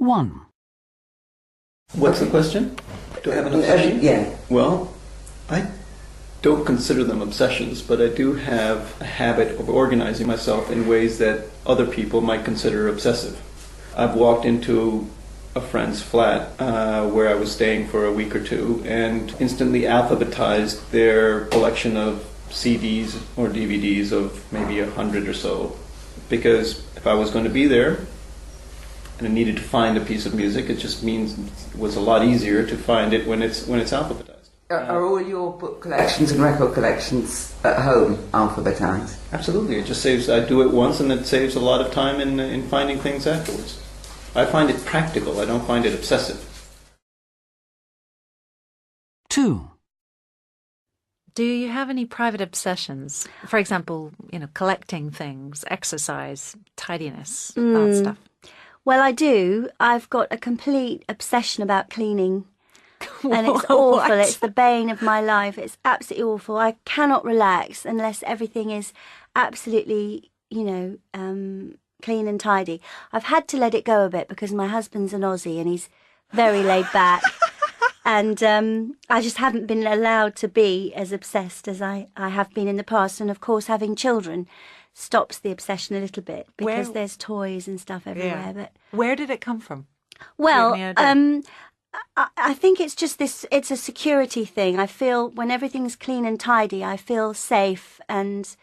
1. What's the question? Do I have an obsession? Yeah. Well, I don't consider them obsessions, but I do have a habit of organizing myself in ways that other people might consider obsessive. I've walked into a friend's flat where I was staying for a week or two and instantly alphabetized their collection of CDs or DVDs of maybe 100 or so. Because if I was going to be there and I needed to find a piece of music, it just means it was a lot easier to find it when it's alphabetized. Are all your book collections and record collections at home alphabetized? Absolutely. It just saves, I do it once and it saves a lot of time in finding things afterwards. I find it practical. I don't find it obsessive. 2. Do you have any private obsessions? For example, collecting things, exercise, tidiness, that stuff. Well, I do. I've got a complete obsession about cleaning. And it's awful. It's the bane of my life. It's absolutely awful. I cannot relax unless everything is absolutely, clean and tidy. I've had to let it go a bit because my husband's an Aussie and he's very laid back. And I just haven't been allowed to be as obsessed as I have been in the past. And, of course, having children stops the obsession a little bit because there's toys and stuff everywhere. Yeah. But where did it come from? Well, I think it's just it's a security thing. I feel when everything's clean and tidy, I feel safe and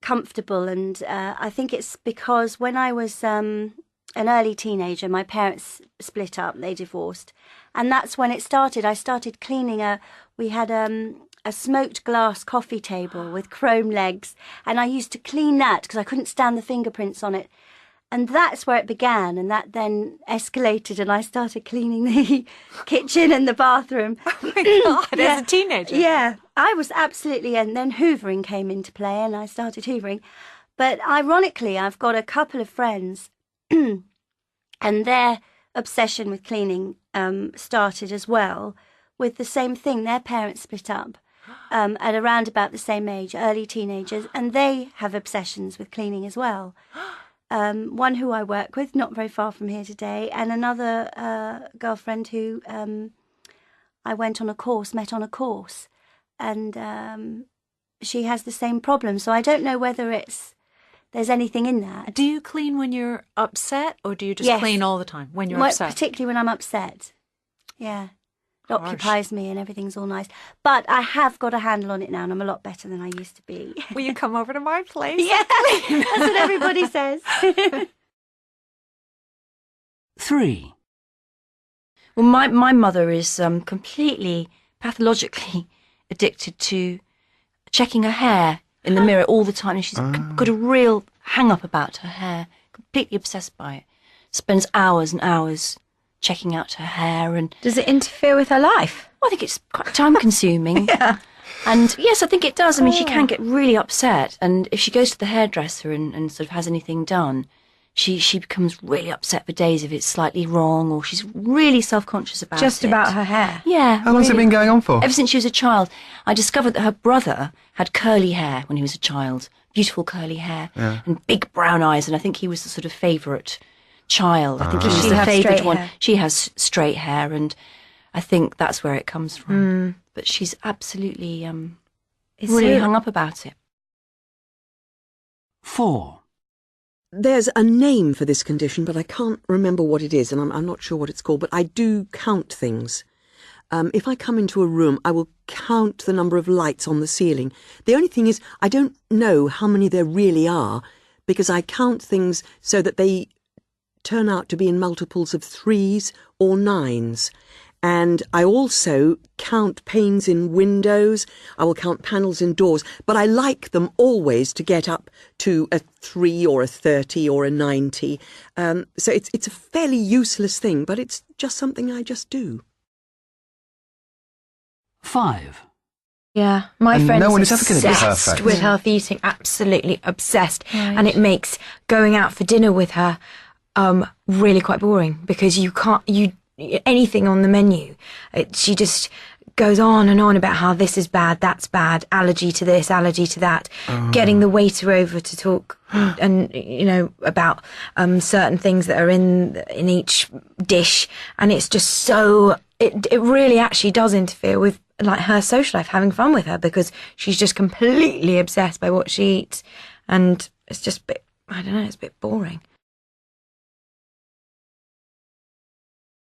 comfortable. And I think it's because when I was an early teenager, my parents split up, they divorced. And that's when it started. I started cleaning we had a smoked glass coffee table with chrome legs. And I used to clean that because I couldn't stand the fingerprints on it. And that's where it began, and that then escalated, and I started cleaning the kitchen and the bathroom. Oh my God, as a teenager? Yeah, I was absolutely, and then hoovering came into play, and I started hoovering. But ironically, I've got a couple of friends, and their obsession with cleaning started as well with the same thing. Their parents split up at around about the same age, early teenagers, and they have obsessions with cleaning as well. One who I work with, not very far from here today, and another girlfriend who I met on a course, and she has the same problem. So I don't know whether there's anything in that. Do you clean when you're upset, or do you just clean all the time when you're upset? Particularly when I'm upset. Yeah. It occupies me and everything's all nice. But I have got a handle on it now and I'm a lot better than I used to be. Will you come over to my place? Yeah, that's what everybody says. 3. Well, my mother is completely pathologically addicted to checking her hair in the mirror all the time. And she's got a real hang-up about her hair, completely obsessed by it. Spends hours and hours checking out her hair. And does it interfere with her life? Well, I think it's quite time-consuming. Yeah. And yes, I think it does. I mean, she can get really upset. And if she goes to the hairdresser and sort of has anything done, she becomes really upset for days if it's slightly wrong, or she's really self-conscious about it. Just about her hair? Yeah. How long's it been going on for? Ever since she was a child. I discovered that her brother had curly hair when he was a child. Beautiful curly hair. Yeah. And big brown eyes. And I think he was the sort of favourite child. I think he was Does she the have favourite straight one. hair? She has straight hair, and I think that's where it comes from. But she's absolutely really hung up about it. 4. There's a name for this condition, but I can't remember what it is, and I'm not sure what it's called, but I do count things. If I come into a room, I will count the number of lights on the ceiling. The only thing is, I don't know how many there really are, because I count things so that they turn out to be in multiples of 3s or 9s. And I also count panes in windows. I will count panels in doors. But I like them always to get up to a 3 or a 30 or a 90. So it's a fairly useless thing, but it's just something I just do. 5. Yeah, my And friend's no one is ever gonna be obsessed perfect. with healthy eating, absolutely obsessed. Right. And it makes going out for dinner with her really quite boring, because you can't, anything on the menu, she just goes on and on about how this is bad, that's bad, allergy to this, allergy to that, getting the waiter over to talk and, you know, about certain things that are in each dish. And it's just so, it really actually does interfere with like her social life, having fun with her, because she's just completely obsessed by what she eats. And it's just a bit, I don't know, it's a bit boring.